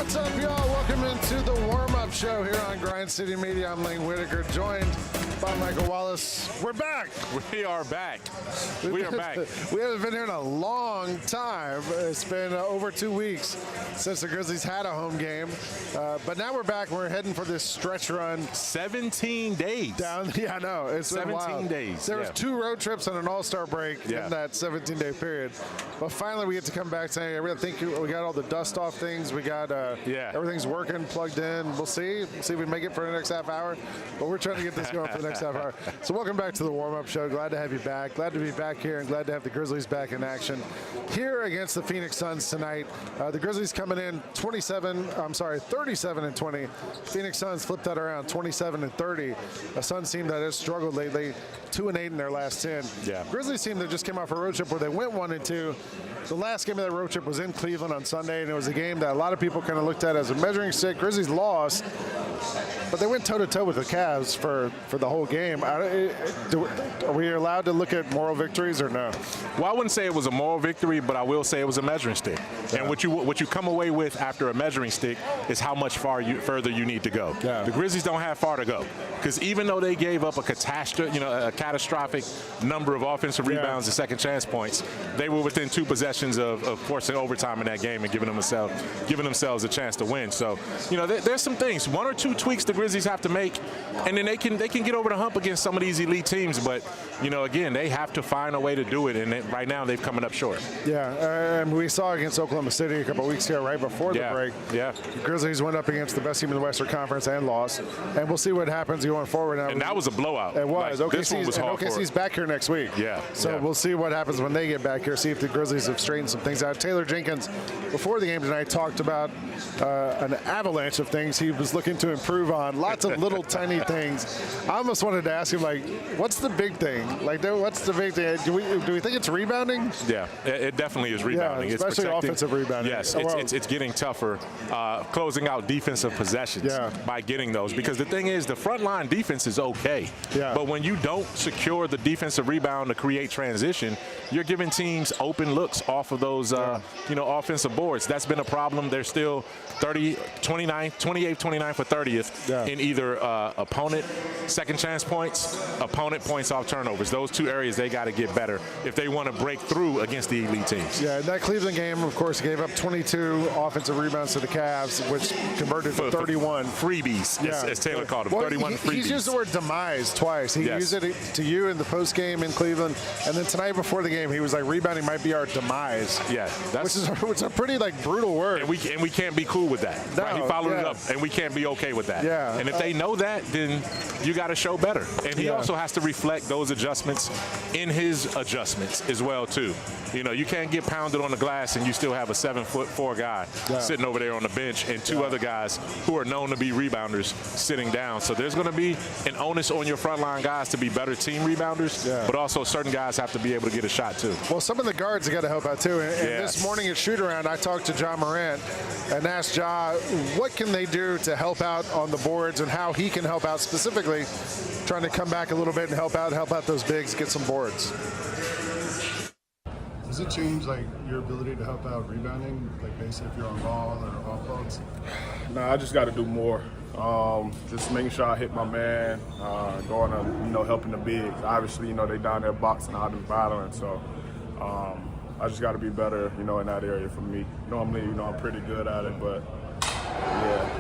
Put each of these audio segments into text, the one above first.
What's up, y'all? Welcome into the warm-up show here on Grind City Media. I'm Lang Whitaker, joined by Michael Wallace. We're back. We are back. We are back. We haven't been here in a long time. It's been over 2 weeks since the Grizzlies had a home game. But now we're back. We're heading for this stretch run. 17 days. Yeah, I know. It's 17 days. There was 2 road trips and an all-star break in that 17-day period. But finally, we get to come back saying, I think we got all the dust off things. We got everything's working, plugged in. We'll see. We'll see if we make it for the next half hour. But we're trying to get this going for the next half hour. So welcome back to the warm-up show. Glad to have you back. Glad to be back here and glad to have the Grizzlies back in action here against the Phoenix Suns tonight. The Grizzlies coming in 37-20. Phoenix Suns flipped that around 27-30. A Suns team that has struggled lately, 2-8 in their last 10. Yeah. Grizzlies team that just came off a road trip where they went 1-2. The last game of that road trip was in Cleveland on Sunday, and it was a game that a lot of people kind of looked at as a measuring stick. Grizzlies lost, but they went toe-to-toe with the Cavs for the whole game. Are we allowed to look at moral victories or no? Well, I wouldn't say it was a moral victory, but I will say it was a measuring stick. Yeah. And what you come away with after a measuring stick is how much further you need to go. Yeah. The Grizzlies don't have far to go, because even though they gave up a catastrophic number of offensive rebounds and second chance points, they were within 2 possessions of forcing overtime in that game and giving themselves a chance to win. So, there's some things, 1 or 2 tweaks the Grizzlies have to make, and then they can get over the hump against some of these elite teams. But, again, they have to find a way to do it, and right now they've coming up short. Yeah, and we saw against Oklahoma City a couple of weeks ago, right before the break. Yeah. The Grizzlies went up against the best team in the Western Conference and lost. And we'll see what happens going forward now. And that was a blowout. It was. OKC's back here next week. Yeah. So we'll see what happens when they get back here, see if the Grizzlies have straightened some things out. Taylor Jenkins, before the game tonight, talked about an avalanche of things he was looking to improve on. Lots of little tiny things. I almost wanted to ask him, what's the big thing? What's the big thing? Do we think it's rebounding? Yeah, it definitely is rebounding. Yeah, especially offensive rebounding. Yes, it's getting tougher closing out defensive possessions by getting those. Because the thing is, the front line defense is okay. Yeah. But when you don't secure the defensive rebound to create transition, you're giving teams open looks off of those offensive boards. That's been a problem. They're still 28, 29 for 30th in either opponent second chance points, opponent points off turnovers. Those 2 areas they got to get better if they want to break through against the elite teams. Yeah, that Cleveland game, of course, gave up 22 offensive rebounds to the Cavs, which converted to 31. Freebies, as Taylor called them, 31 freebies. He's used the word demise twice. He used it to you in the post game in Cleveland, and then tonight before the game, he was like, rebounding might be our demise. Yeah, which is a pretty brutal word. And we can't be cool with that. No, right? He followed it up, and we can't be okay with that. Yeah. And if they know that, then you got to show better. And he also has to reflect those adjustments in his adjustments as well too. You can't get pounded on the glass and you still have a 7'4" guy sitting over there on the bench and 2 other guys who are known to be rebounders sitting down. So there's going to be an onus on your frontline guys to be better team rebounders, but also certain guys have to be able to get a shot too. Well, some of the guards have got to help out too. And this morning at shoot-around, I talked to Ja Morant and asked Ja what can they do to help out on the boards and how he can help out specifically, trying to come back a little bit and help out those bigs, get some boards. Does it change your ability to help out rebounding, basically if you're on ball or off balls? No, I just got to do more. Just making sure I hit my man, going on, helping the bigs. Obviously, they down there boxing out and battling, so I just got to be better, in that area for me. Normally, I'm pretty good at it, but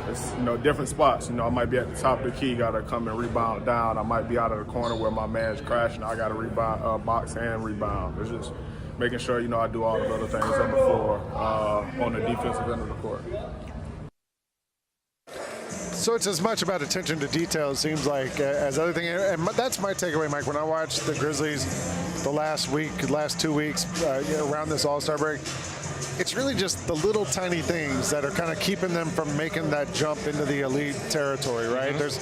it's different spots. I might be at the top of the key, got to come and rebound down. I might be out of the corner where my man's crashing. I got to rebound, box and rebound. It's just making sure I do all the other things on the floor on the defensive end of the court. So it's as much about attention to detail, it seems like, as other things. And that's my takeaway, Mike. When I watched the Grizzlies the last 2 weeks around this All-Star break, it's really just the little tiny things that are kind of keeping them from making that jump into the elite territory, right? Mm-hmm. There's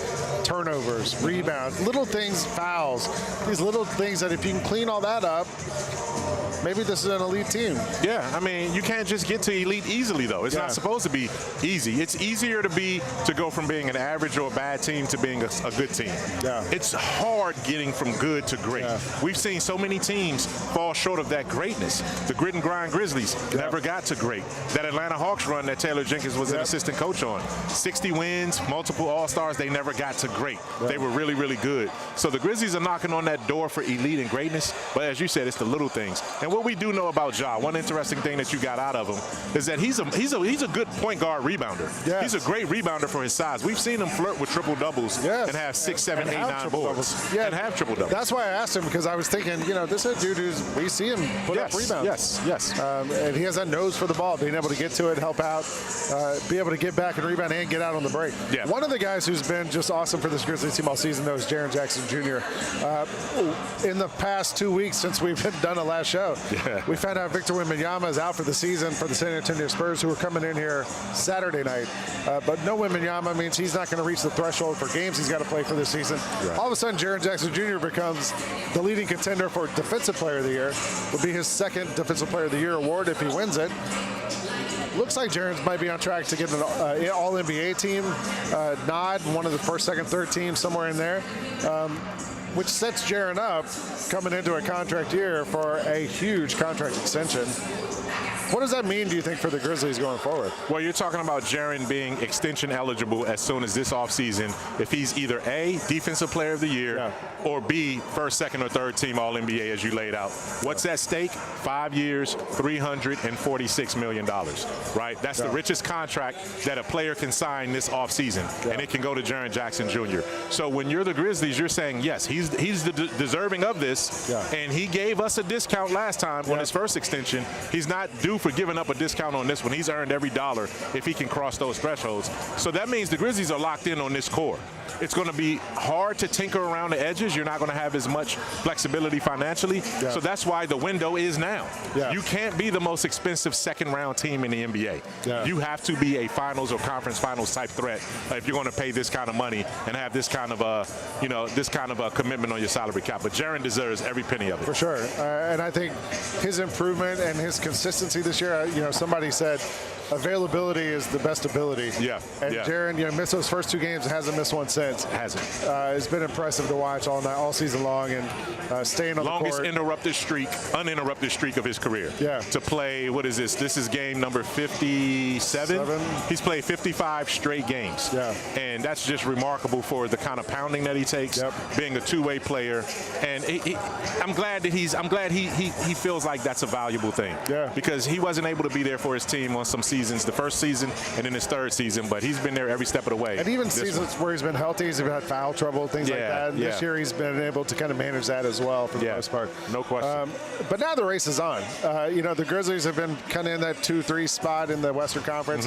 turnovers, rebounds, little things, fouls, these little things that if you can clean all that up, maybe this is an elite team. Yeah, I mean, you can't just get to elite easily, though. It's not supposed to be easy. It's easier to go from being an average or a bad team to being a good team. Yeah. It's hard getting from good to great. Yeah. We've seen so many teams fall short of that greatness. The grit and grind Grizzlies never got to great. That Atlanta Hawks run that Taylor Jenkins was an assistant coach on. 60 wins, multiple All-Stars, they never got to great. They were really, really good. So the Grizzlies are knocking on that door for elite and greatness, but as you said, it's the little things. And what we do know about Ja, one interesting thing that you got out of him is that he's a good point guard rebounder. Yes. He's a great rebounder for his size. We've seen him flirt with triple doubles and have 6, 7, 8, 9 boards. Yeah, and have triple doubles. That's why I asked him, because I was thinking, this is a dude we see him put up rebounds. Yes. And he has that nose for the ball, being able to get to it, help out, be able to get back and rebound and get out on the break. Yeah. One of the guys who's been just awesome for this Grizzlies team all season, though, is Jaren Jackson Jr. In the past 2 weeks since we've done the last show, we found out Victor Wembanyama is out for the season for the San Antonio Spurs, who are coming in here Saturday night. But no Wembanyama means he's not going to reach the threshold for games he's got to play for this season. Right. All of a sudden, Jaren Jackson Jr. becomes the leading contender for Defensive Player of the Year. Will be his second Defensive Player of the Year award if he wins it. Looks like Jaren might be on track to get an All-NBA team nod, one of the first, second, third teams, somewhere in there, which sets Jaren up coming into a contract year for a huge contract extension. What does that mean, do you think, for the Grizzlies going forward? Well, you're talking about Jaren being extension eligible as soon as this offseason if he's either A, Defensive Player of the Year, or B, first, second, or third team All-NBA as you laid out. What's at stake? 5 years, $346 million, right? That's the richest contract that a player can sign this offseason, and it can go to Jaren Jackson Jr. So when you're the Grizzlies, you're saying, yes, he's deserving of this, and he gave us a discount last time on his first extension. He's not due for giving up a discount on this one. He's earned every dollar if he can cross those thresholds. So that means the Grizzlies are locked in on this core. It's going to be hard to tinker around the edges. You're not going to have as much flexibility financially. So that's why the window is now. You can't be the most expensive second-round team in the NBA. You have to be a finals or conference finals type threat if you're going to pay this kind of money and have this kind of a commitment on your salary cap. But Jaren deserves every penny of it. For sure. And I think his improvement and his consistency this year, somebody said availability is the best ability. And Jaren, missed those first 2 games and hasn't missed one since. Hasn't. It's been impressive to watch all season long, and staying on the court. Longest uninterrupted streak of his career. To play, what is this? This is game number 57. He's played 55 straight games. And that's just remarkable for the kind of pounding that he takes, being a two-way player. And I'm glad he feels like that's a valuable thing. Because he wasn't able to be there for his team on some seasons, the first season and then his third season, but he's been there every step of the way. And even seasons where he's been healthy, he's had foul trouble, things like that. And this year he's been able to kind of manage that as well for the most part. No question. But now the race is on. The Grizzlies have been kind of in that 2-3 spot in the Western Conference.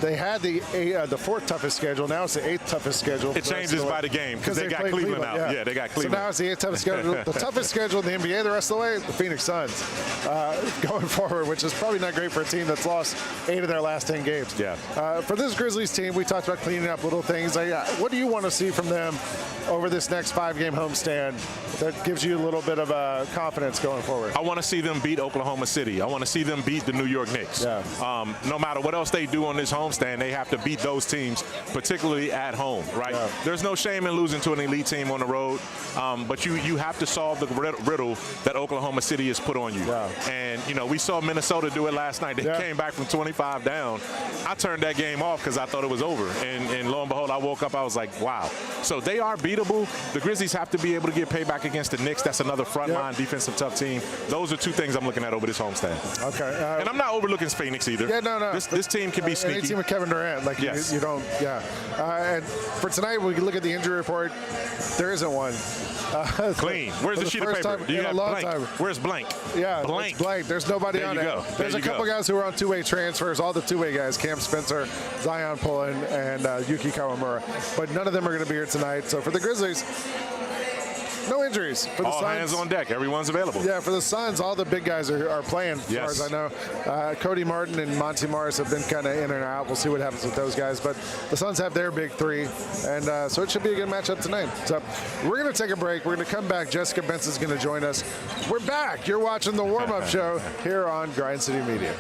They had the 4th toughest schedule. Now it's the 8th toughest schedule. It changes by the game because they got Cleveland out. They got Cleveland. So now it's the 8th toughest schedule. The toughest schedule in the NBA the rest of the way, the Phoenix Suns going forward, which is probably not great for a team that's lost 8 of their last 10 games. For this Grizzlies team, we talked about cleaning up little things. What do you want to see from them over this next 5-game homestand that gives you a little bit of confidence going forward? I want to see them beat Oklahoma City. I want to see them beat the New York Knicks. No matter what else they do on this homestand, they have to beat those teams, particularly at home, right? There's no shame in losing to an elite team on the road, but you have to solve the riddle that Oklahoma City has put on you. And, we saw Minnesota do it last night. They came back from 25 down. I turned that game off because I thought it was over. And lo and behold, I woke up, I was like, wow. So they are beatable. The Grizzlies have to be able to get payback against the Knicks. That's another frontline defensive tough team. Those are 2 things I'm looking at over this homestand. And I'm not overlooking Phoenix either. This team can be sneaky. Any team with Kevin Durant, you don't. And for tonight, we can look at the injury report. There isn't one. Clean. Where's the sheet of paper? Do you have blank? Where's blank? Blank. Blank. There's nobody on it. There's a couple guys who are on 2-way transfers. All the 2-way guys: Cam Spencer, Zion Pullen, and Yuki Kawamura. But none of them are going to be here tonight. So for the Grizzlies, no injuries for the all Suns. hands on deck. Everyone's available. Yeah, for the Suns, all the big guys are playing, as far as I know. Cody Martin and Monty Morris have been kind of in and out. We'll see what happens with those guys. But the Suns have their big three, and so it should be a good matchup tonight. So we're going to take a break. We're going to come back. Jessica Benson's going to join us. We're back. You're watching the warm-up show here on Grind City Media.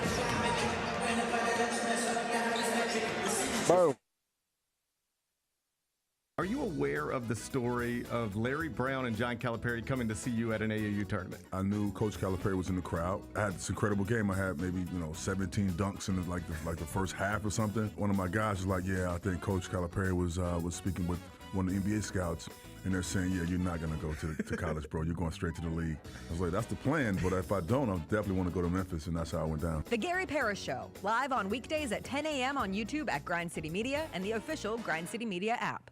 Boom. Are you aware of the story of Larry Brown and John Calipari coming to see you at an AAU tournament? I knew Coach Calipari was in the crowd. I had this incredible game. I had maybe 17 dunks in the first half or something. One of my guys was like, "Yeah, I think Coach Calipari was speaking with one of the NBA scouts, and they're saying, yeah, you're not gonna go to college, bro. You're going straight to the league." I was like, "That's the plan, but if I don't, I definitely want to go to Memphis," and that's how I went down. The Gary Parrish Show, live on weekdays at 10 a.m. on YouTube at Grind City Media and the official Grind City Media app.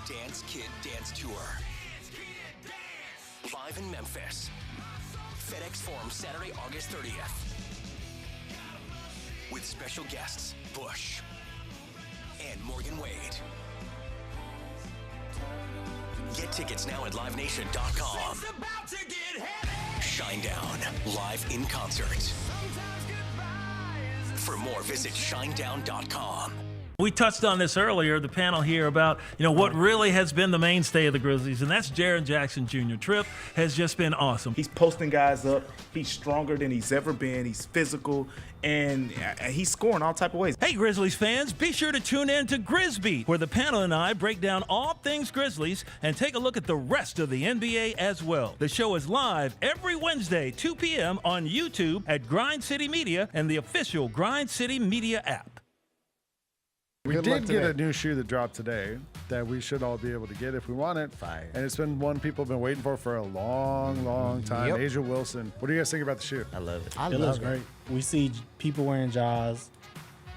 Dance Kid Dance Tour. Live in Memphis. FedEx Forum, Saturday, August 30th. With special guests, Bush and Morgan Wade. Get tickets now at livenation.com. Shinedown, live in concert. For more, visit shinedown.com. We touched on this earlier, the panel here, about what really has been the mainstay of the Grizzlies, and that's Jaren Jackson Jr. Trip has just been awesome. He's posting guys up. He's stronger than he's ever been. He's physical, and he's scoring all type of ways. Hey, Grizzlies fans, be sure to tune in to Grizzbeat, where the panel and I break down all things Grizzlies and take a look at the rest of the NBA as well. The show is live every Wednesday, 2 p.m. on YouTube at Grind City Media and the official Grind City Media app. We did get a new shoe that dropped today that we should all be able to get if we want it. Fire. And it's been one people have been waiting for a long, long time. Yep. Asia Wilson. What do you guys think about the shoe? I love it. It looks great. We see people wearing Jaws.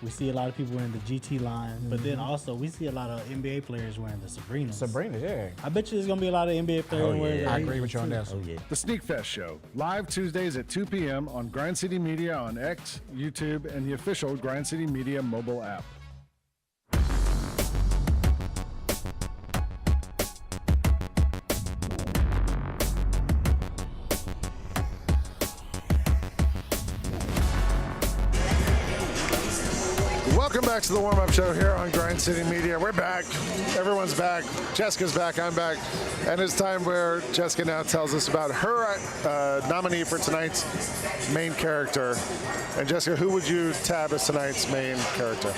We see a lot of people wearing the GT line. But then also we see a lot of NBA players wearing the Sabrinas. Sabrina, yeah. I bet you there's going to be a lot of NBA players wearing I agree with you on that. Oh, yeah. The Sneak Fest Show, live Tuesdays at 2 p.m. on Grind City Media on X, YouTube, and the official Grind City Media mobile app. Welcome back to the warm-up show here on Grind City Media. We're back. Everyone's back. Jessica's back. I'm back. And it's time where Jessica now tells us about her nominee for tonight's main character. And Jessica, who would you tab as tonight's main character?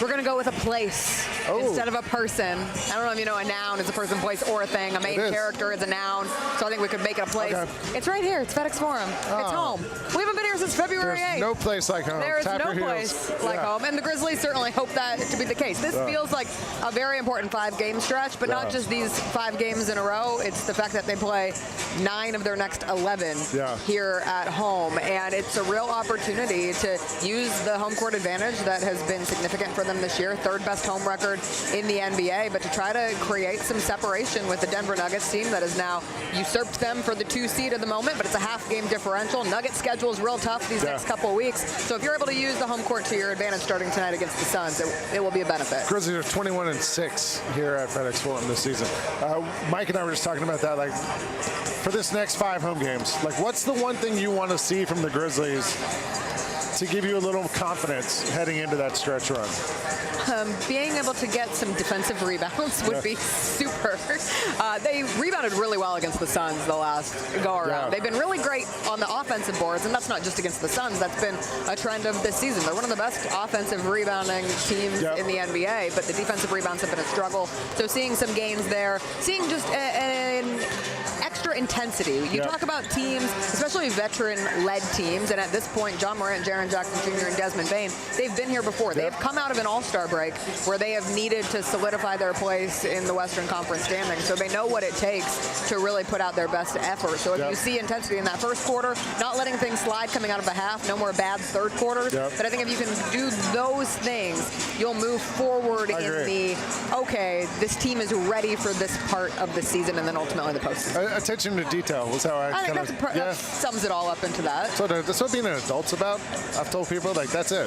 We're going to go with a place instead of a person. I don't know if you know a noun is a person, place, or a thing. A main character is a noun. So I think we could make it a place. Okay. It's right here. It's FedEx Forum. It's home. We haven't been here since February 8th. There's no place like home. There's no place like home. And the Grizzlies certainly hope that to be the case. This feels like a very important 5-game stretch, but not just these 5 games in a row. It's the fact that they play 9 of their next 11 here at home. And it's a real opportunity to use the home court advantage that has been significant for them this year. 3rd best home record in the NBA, but to try to create some separation with the Denver Nuggets team that has now usurped them for the 2 seed at the moment, but it's a half-game differential. Nuggets schedule is real tough these next couple of weeks. So if you're able to use the home court to your advantage starting tonight against the Suns, it will be a benefit. Grizzlies are 21-6 here at FedEx Forum this season. Mike and I were just talking about that. Like, for this next 5 home games, like, what's the one thing you want to see from the Grizzlies to give you a little confidence heading into that stretch run? Being able to get some defensive rebounds would be super. They rebounded really well against the Suns the last go-around. They've been really great on the offensive boards, and that's not just against the Suns. That's been a trend of this season. They're one of the best offensive rebounding teams in the NBA, but the defensive rebounds have been a struggle. So seeing some gains there, seeing just an extra intensity. You talk about teams, especially veteran-led teams, and at this point, John Morant, Jaren Jackson Jr., and Desmond Bane, they've been here before. They have come out of an all-star break where they have needed to solidify their place in the Western Conference standing. So they know what it takes to really put out their best effort. So if you see intensity in that first quarter, not letting things slide coming out of the half, no more bad third quarters. But I think if you can do those things, you'll move forward in the, okay, this team is ready for this part of the season and then ultimately the postseason. Attention to detail was how I think that sums it all up into that. So that's what being an adult's about. I've told people, like, that's it.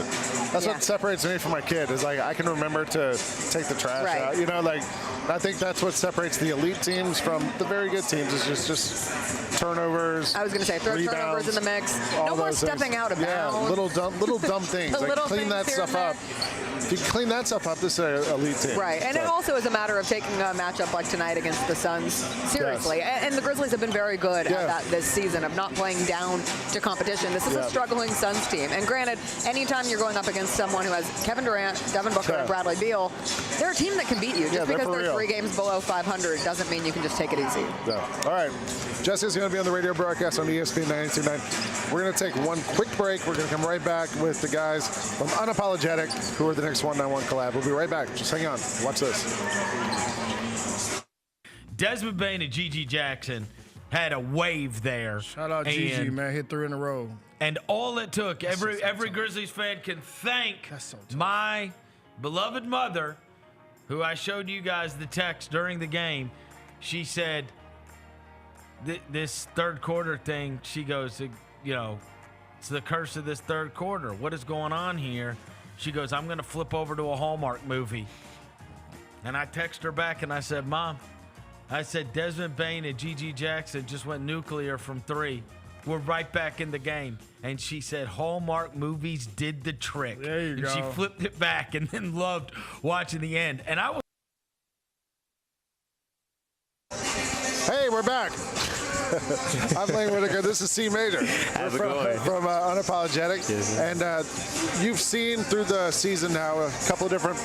That's what separates me from my kid, is like, I can remember to take the trash out. You know, like, I think that's what separates the elite teams from the very good teams is just turnovers. I was going to say, throw turnovers in the mix. No more stepping out of bounds. Yeah, little dumb things. Like clean that stuff up. If you clean that stuff up, this is an elite team. Right, and it also is a matter of taking a matchup like tonight against the Suns seriously. Yes. And the Grizzlies have been very good at that this season of not playing down to competition. This is a struggling Suns team. And granted, anytime you're going up against someone who has Kevin Durant, Devin Booker, and Bradley Beal, they're a team that can beat you. Just because they're 3 games below 500 doesn't mean you can just take it easy. All right, Jesse's going to be on the radio broadcast on ESPN 92.9. We're going to take one quick break. We're going to come right back with the guys from Unapologetic, who are the next 191 collab. We'll be right back. Just hang on. Watch this. Desmond Bane and Gigi Jackson had a wave there. Shout out Gigi, man. Hit 3 in a row. And all it took, every Grizzlies fan can thank my beloved mother, who I showed you guys the text during the game. She said, this third quarter thing, she goes, you know, it's the curse of this third quarter. What is going on here? She goes, I'm going to flip over to a Hallmark movie. And I text her back and I said, Mom, I said, Desmond Bane and Gigi Jackson just went nuclear from 3. We're right back in the game. And she said, Hallmark movies did the trick. There you go. She flipped it back and then loved watching the end. And I was. Hey, we're back. I'm Lang Whitaker. This is C Major. How's it going? From Unapologetic. Yes, and you've seen through the season now a couple of different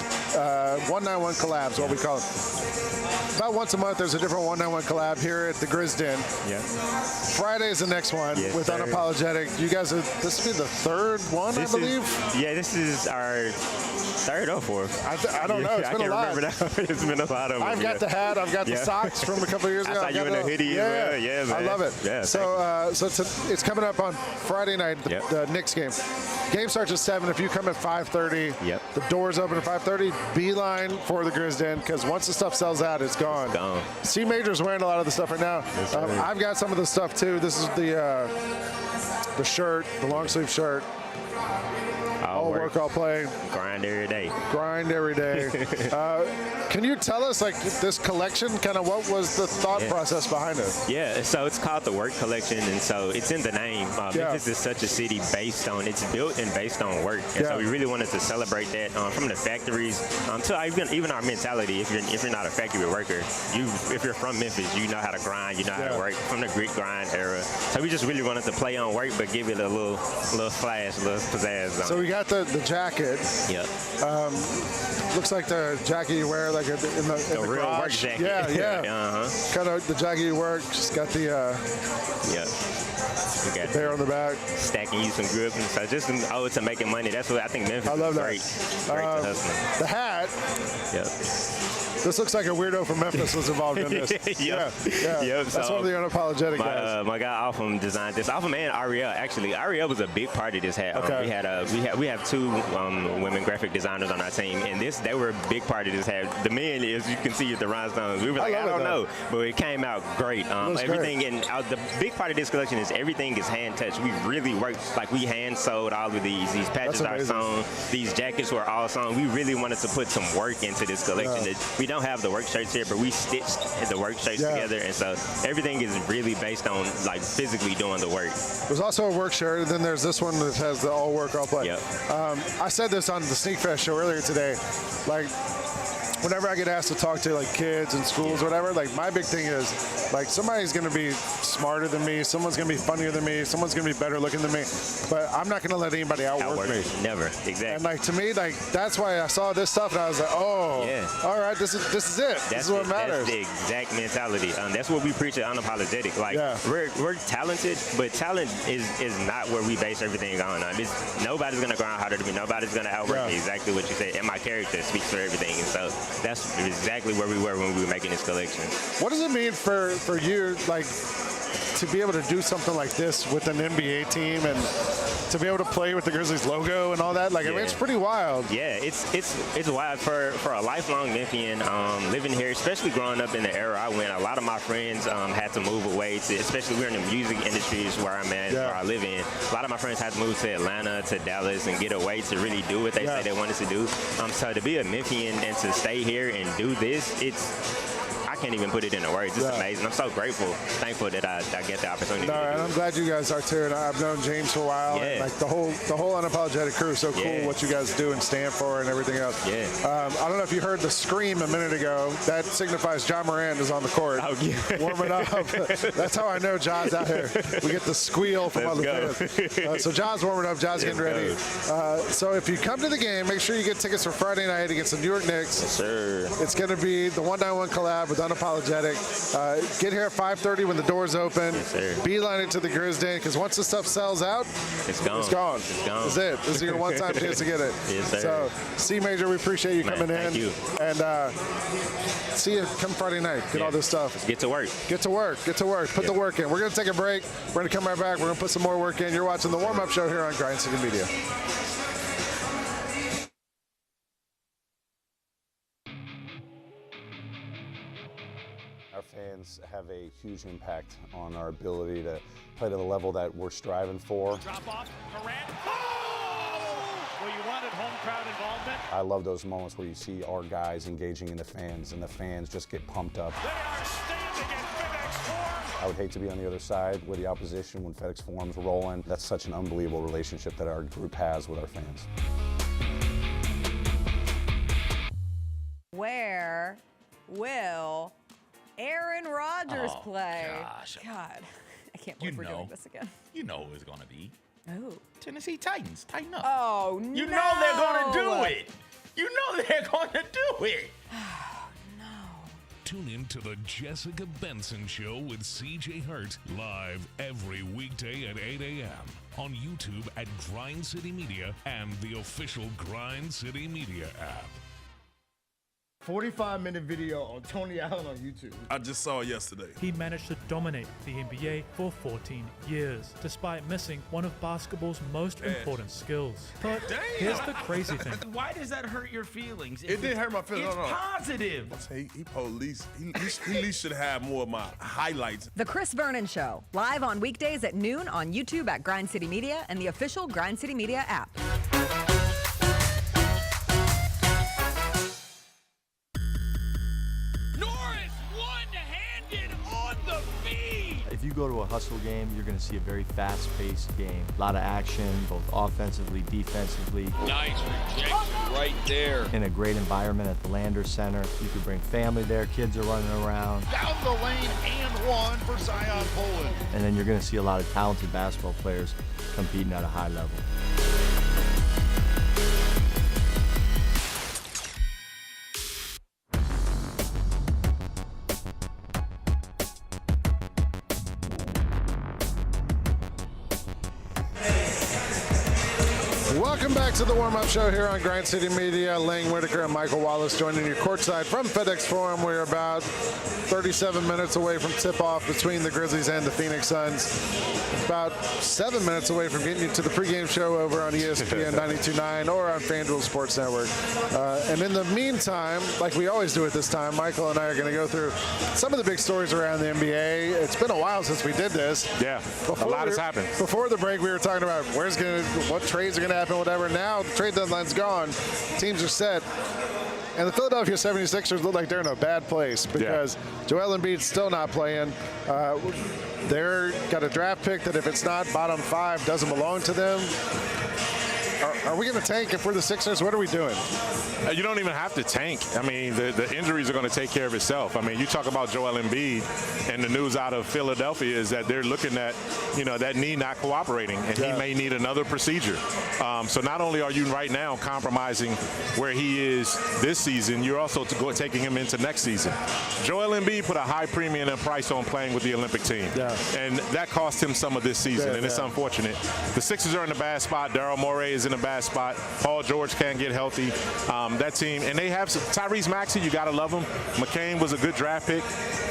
191 collabs, what we call them. About once a month, there's a different 191 collab here at the Grizz Den. Yeah. Friday is the next one with Unapologetic. You guys, this will be the third one, I believe? This is our third or fourth. I don't know. It's been a lot. I can't remember now. It's been a lot of them. I've got the hat. I've got the socks from a couple of years ago. I saw you in the hoodie as well. Yeah, man. I love it. Yeah, so it's coming up on Friday night, the Knicks game. Game starts at 7. If you come at 5:30, the doors open at 5:30. Beeline for the Grizz Den, because once the stuff sells out, it's gone. It's gone. C Major's wearing a lot of the stuff right now. Yes, I've got some of the stuff too. This is the shirt, the long sleeve shirt. All work, all play. Grind every day. Grind every day. Can you tell us, like, this collection, kind of what was the thought process behind it? Yeah, so it's called the Work Collection, and so it's in the name. Memphis is such a city it's built and based on work. And so we really wanted to celebrate that from the factories to even our mentality. If you're not a factory worker, if you're from Memphis, you know how to grind, you know how to work from the Greek grind era. So we just really wanted to play on work, but give it a little flash, a little pizzazz on it. So we got the jacket. Yep. Looks like the jacket you wear like in the real garage. work jacket. Yeah. Kind of the jacket you wear. Just got the we got bear on the back. Stacking you some grip, and so just an ode to making money. That's what I think Memphis is great to hustling. The hat. Yep. This looks like a weirdo from Memphis was involved in this. Yep. That's one of the Unapologetic guys. My guy Alpham designed this. Alpham and Ariel, actually. Ariel was a big part of this hat. Okay. We have 2 women graphic designers on our team, and they were a big part of this hat. The men, as you can see at the rhinestones, we were like, I don't know, but it came out great. Everything and the big part of this collection is everything is hand touched. We really worked, like we hand sewed all of these. These patches are sewn. These jackets were all sewn. We really wanted to put some work into this collection. We don't have the work shirts here, but we stitched the work shirts together, and so everything is really based on like physically doing the work. There's also a work shirt, and then there's this one that has the all work, all play. Yep. I said this on the Sneak Fest show earlier today, like, whenever I get asked to talk to like kids and schools or whatever, like my big thing is like somebody's going to be smarter than me, someone's going to be funnier than me, someone's going to be better looking than me, but I'm not going to let anybody outwork me. Never. Exactly. And like to me, like that's why I saw this stuff and I was like, oh, all right, this is it. This is what matters. That's the exact mentality. That's what we preach at Unapologetic. Like we're talented, but talent is not where we base everything on. Nobody's going to grind harder than me. Nobody's going to outwork me. Exactly what you said. And my character speaks for everything. And so that's exactly where we were when we were making this collection. What does it mean for you, like, to be able to do something like this with an NBA team and to be able to play with the Grizzlies logo and all that, like, I mean, it's pretty wild. Yeah, it's wild for a lifelong Memphian living here, especially growing up in the era I went. A lot of my friends had to move away to, especially we're in the music industry is where I'm at, where I live in. A lot of my friends had to move to Atlanta, to Dallas, and get away to really do what they say they wanted to do. So to be a Memphian and to stay here and do this, I can't even put it into words. It's amazing. I'm so grateful, thankful that I get the opportunity to do and it. I'm glad you guys are too. And I've known James for a while. And like the whole unapologetic crew is so cool what you guys do and stand for and everything else. I don't know if you heard the scream a minute ago. That signifies John Moran is on the court warming up. That's how I know John's out here. We get the squeal from all the fans. So John's warming up. John's getting ready. So if you come to the game, make sure you get tickets for Friday night against the New York Knicks. Yes, sir. It's going to be the 191 collab with Unapologetic. Get here at 5:30 when the doors open. Beeline it to the Grizzlies because once the stuff sells out, it's gone. It's gone. It's gone. That's it. This is your one-time chance to get it. Yes, sir. So, C Major, we appreciate you coming in. Thank you. And see you come Friday night. Get all this stuff. Get to work. Get to work. Get to work. Put the work in. We're going to take a break. We're going to come right back. We're going to put some more work in. You're watching the warm-up show here on Grind City Media. Fans have a huge impact on our ability to play to the level that we're striving for. Drop off, Morant. Oh! Well, you wanted home crowd involvement. I love those moments where you see our guys engaging in the fans, and the fans just get pumped up. They are standing in FedEx Forum. I would hate to be on the other side with the opposition when FedEx Forum's rolling. That's such an unbelievable relationship that our group has with our fans. Where will Aaron Rodgers play? Gosh. God, I can't believe we're doing this again. You know who it's going to be. Oh. Tennessee Titans. Tighten up. Oh, You know they're going to do it. You know they're going to do it. Tune in to the Jessica Benson Show with CJ Hurt live every weekday at 8 a.m. on YouTube at Grind City Media and the official Grind City Media app. 45-minute video on Tony Allen on YouTube. I just saw it yesterday. He managed to dominate the NBA for 14 years, despite missing one of basketball's most important skills. But here's the crazy thing. Why does that hurt your feelings? It didn't hurt my feelings. It's positive. He at least should have more of my highlights. The Chris Vernon Show, live on weekdays at noon on YouTube at Grind City Media and the official Grind City Media app. If you go to a hustle game, you're going to see a very fast-paced game. A lot of action, both offensively, defensively. Nice rejection right there. In a great environment at the Landers Center. You could bring family there, kids are running around. Down the lane and one for Zion Poland. And then you're going to see a lot of talented basketball players competing at a high level. Welcome back to the warm-up show here on Grind City Media. Lang Whitaker and Michael Wallace joining you courtside from FedEx Forum. We're about 37 minutes away from tip-off between the Grizzlies and the Phoenix Suns. About 7 minutes away from getting you to the pregame show over on ESPN 92.9 or on FanDuel Sports Network. And in the meantime, like we always do at this time, Michael and I are going to go through some of the big stories around the NBA. It's been a while since we did this. Yeah, a lot has happened. Before the break, we were talking about what trades are going to happen, whatever. Now the trade deadline's gone. Teams are set. And the Philadelphia 76ers look like they're in a bad place because Joel Embiid's still not playing. They're got a draft pick that if it's not bottom 5, doesn't belong to them. Are we going to tank if we're the Sixers? What are we doing? You don't even have to tank. I mean, the injuries are going to take care of itself. I mean, you talk about Joel Embiid, and the news out of Philadelphia is that they're looking at, that knee not cooperating, and he may need another procedure. So not only are you right now compromising where he is this season, you're also taking him into next season. Joel Embiid put a high premium and price on playing with the Olympic team, and that cost him some of this season, and it's unfortunate. The Sixers are in a bad spot. Daryl Morey is in a bad spot. Paul George can't get healthy. That team, and they have Tyrese Maxey, you got to love him. McCain was a good draft pick,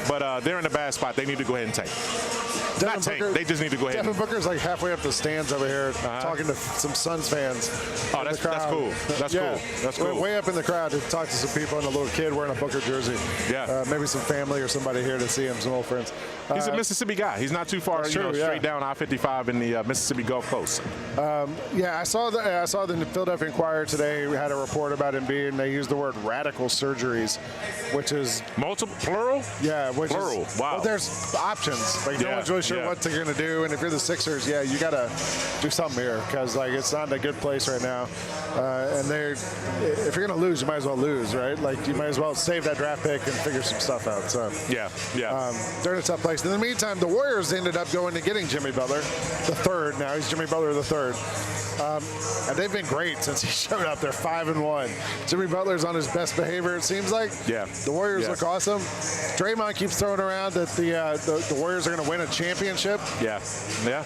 but they're in a bad spot. They need to go ahead and take. Not tank. They just need to go ahead. Devin Booker's like halfway up the stands over here talking to some Suns fans. Oh, that's cool. That's cool. That's cool. Way up in the crowd to talk to some people and a little kid wearing a Booker jersey. Yeah. Maybe some family or somebody here to see him, some old friends. He's a Mississippi guy. He's not too far, straight down I-55 in the Mississippi Gulf Coast. Yeah, I saw the Philadelphia Inquirer today. We had a report about Embiid, and they used the word radical surgeries, which is multiple, plural. Yeah, plural. Wow. Well, there's options. Like no one's really sure what they're going to do, and if you're the Sixers, you got to do something here because like it's not in a good place right now. And if you're going to lose, you might as well lose, right? Like you might as well save that draft pick and figure some stuff out. So they're in a tough place. In the meantime, the Warriors ended up going and getting Jimmy Butler, the third. Now he's Jimmy Butler the third. And they've been great since he showed up. They're 5-1. Jimmy Butler's on his best behavior, it seems like. Yeah. The Warriors look awesome. Draymond keeps throwing around that the Warriors are going to win a championship. Yeah. Yeah.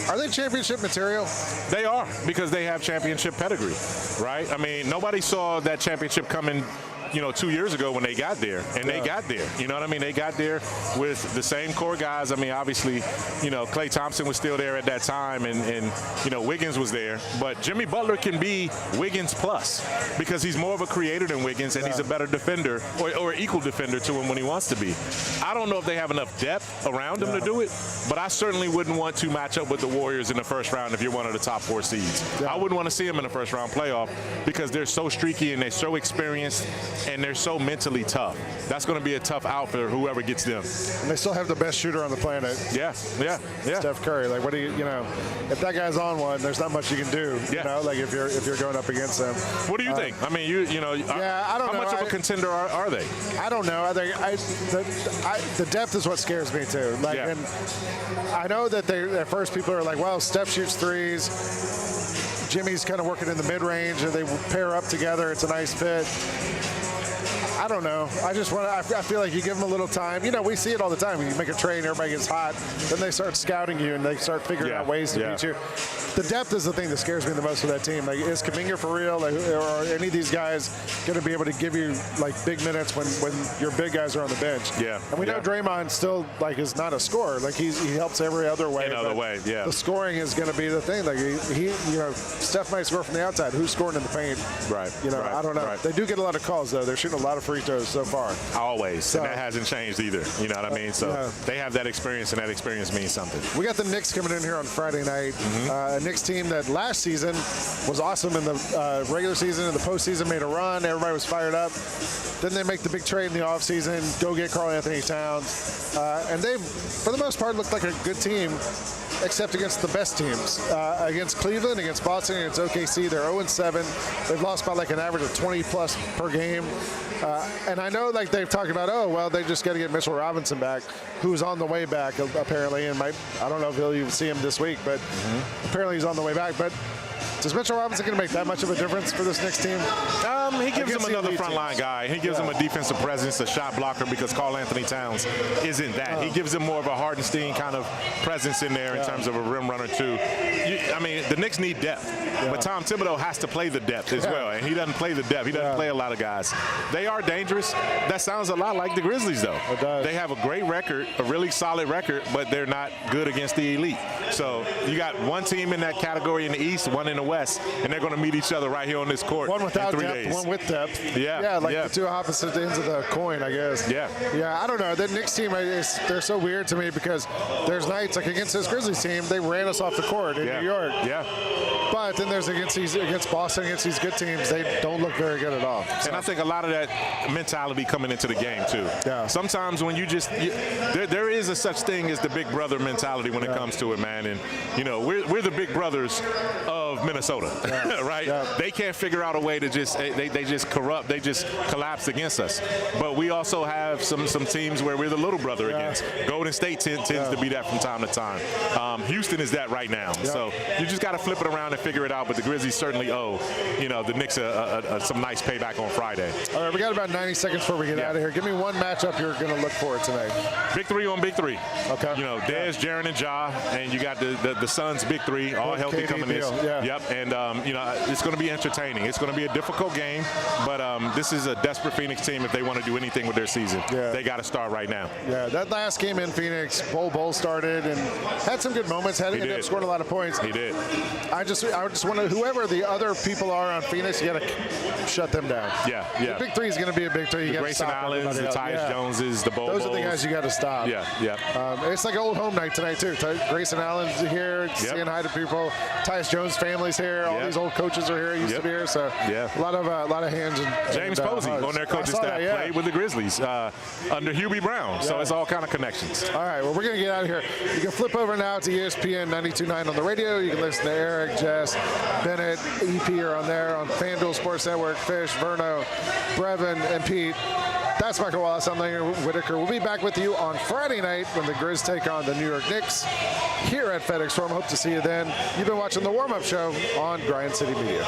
Are they championship material? They are, because they have championship pedigree, right? I mean, nobody saw that championship coming 2 years ago when they got there, and they got there. You know what I mean? They got there with the same core guys. I mean, obviously, Klay Thompson was still there at that time, and Wiggins was there. But Jimmy Butler can be Wiggins plus because he's more of a creator than Wiggins, and he's a better defender or equal defender to him when he wants to be. I don't know if they have enough depth around him to do it, but I certainly wouldn't want to match up with the Warriors in the first round if you're one of the top 4 seeds. I wouldn't want to see them in the first round playoff because they're so streaky and they're so experienced and they're so mentally tough. That's going to be a tough out for whoever gets them. And they still have the best shooter on the planet. Yeah. Steph Curry. Like, what do if that guy's on one, there's not much you can do. Like if you're going up against them. What do you think? I mean, I don't know. How much of a contender are they? I don't know. I think the depth is what scares me too. Like, and I know that at first people are like, well, Steph shoots threes. Jimmy's kind of working in the mid-range, and they pair up together. It's a nice fit. I don't know. I feel like you give them a little time. We see it all the time. You make a trade, everybody gets hot. Then they start scouting you, and they start figuring out ways to beat you. The depth is the thing that scares me the most with that team. Like, is Kuminga for real? Like, are any of these guys going to be able to give you like big minutes when your big guys are on the bench? Yeah. And we know Draymond still is not a scorer. Like he helps every other way. The scoring is going to be the thing. Like he Steph might score from the outside. Who's scoring in the paint? Right. I don't know. Right. They do get a lot of calls though. They're shooting a lot of free throws so far. Always. So, and that hasn't changed either. You know what I mean? So they have that experience, and that experience means something. We got the Knicks coming in here on Friday night. A Knicks team that last season was awesome in the regular season, and the postseason made a run. Everybody was fired up. Then they make the big trade in the offseason, go get Karl Anthony Towns. And they, for the most part, looked like a good team, except against the best teams. Against Cleveland, against Boston, against OKC, they're 0-7. They've lost by like an average of 20-plus per game. And I know like they've talked about, they just got to get Mitchell Robinson back, who's on the way back apparently. And I don't know if he'll even see him this week, but apparently he's on the way back. But is Mitchell Robinson going to make that much of a difference for this Knicks team? He gives them another frontline guy. He gives them a defensive presence, a shot blocker, because Karl Anthony Towns isn't that. He gives them more of a Hardenstein kind of presence in there in terms of a rim runner too. The Knicks need depth, but Tom Thibodeau has to play the depth as well, and he doesn't play the depth. He doesn't play a lot of guys. They are dangerous. That sounds a lot like the Grizzlies, though. It does. They have a great record, a really solid record, but they're not good against the elite. So you got one team in that category in the East, one in the West, and they're going to meet each other right here on this court. One without in 3 depth, days. one with depth. The two opposite ends of the coin, I guess. Yeah, I don't know. The Knicks team, they're so weird to me because there's nights like against this Grizzlies team, they ran us off the court in New York. But then there's against Boston, against these good teams, they don't look very good at all. So. And I think a lot of that mentality coming into the game too. Sometimes when there is a such thing as the big brother mentality when it comes to it, man. And we're the big brothers of Minnesota, right? They can't figure out a way to just they just corrupt, they just collapse against us. But we also have some teams where we're the little brother against. Golden State tends to be that from time to time. Houston is that right now. So you just got to flip it around and figure it out. But the Grizzlies certainly owe the Knicks some nice payback on Friday. All right, we got about 90 seconds before we get out of here. Give me one matchup you're going to look for tonight. Big three on big three. Okay. Dez, Jaren, and Ja, and you got the Suns' big three, all healthy KD coming in. Yeah. Yep. And it's going to be entertaining. It's going to be a difficult game, but this is a desperate Phoenix team. If they want to do anything with their season, they got to start right now. Yeah. That last game in Phoenix, Bol started and had some good moments. Ended up scoring a lot of points. He did. I just want to, whoever the other people are on Phoenix, you got to shut them down. Yeah. The big three is going to be a big three. You The Grayson Allens, the Tyus Joneses, the Bol. Those are the guys you got to stop. Yeah. It's like an old home night tonight too. Grayson Allen's here, saying hi to people. Tyus Jones' family's here. All these old coaches are here. Used to be here. So a lot of hands. And James Posey on their coaching staff played with the Grizzlies under Hubie Brown. So it's all kind of connections. All right. Well, we're gonna get out of here. You can flip over now to ESPN 92.9 on the radio. You can listen to Eric, Jess, Bennett, EP are on there on FanDuel Sports Network. Fish, Verno, Brevin, and Pete. That's Michael Wallace. I'm Lang Whitaker. We'll be back with you on Friday night when the Grizz take on the New York Knicks here at FedEx Forum. Hope to see you then. You've been watching the warm-up show on Grind City Media.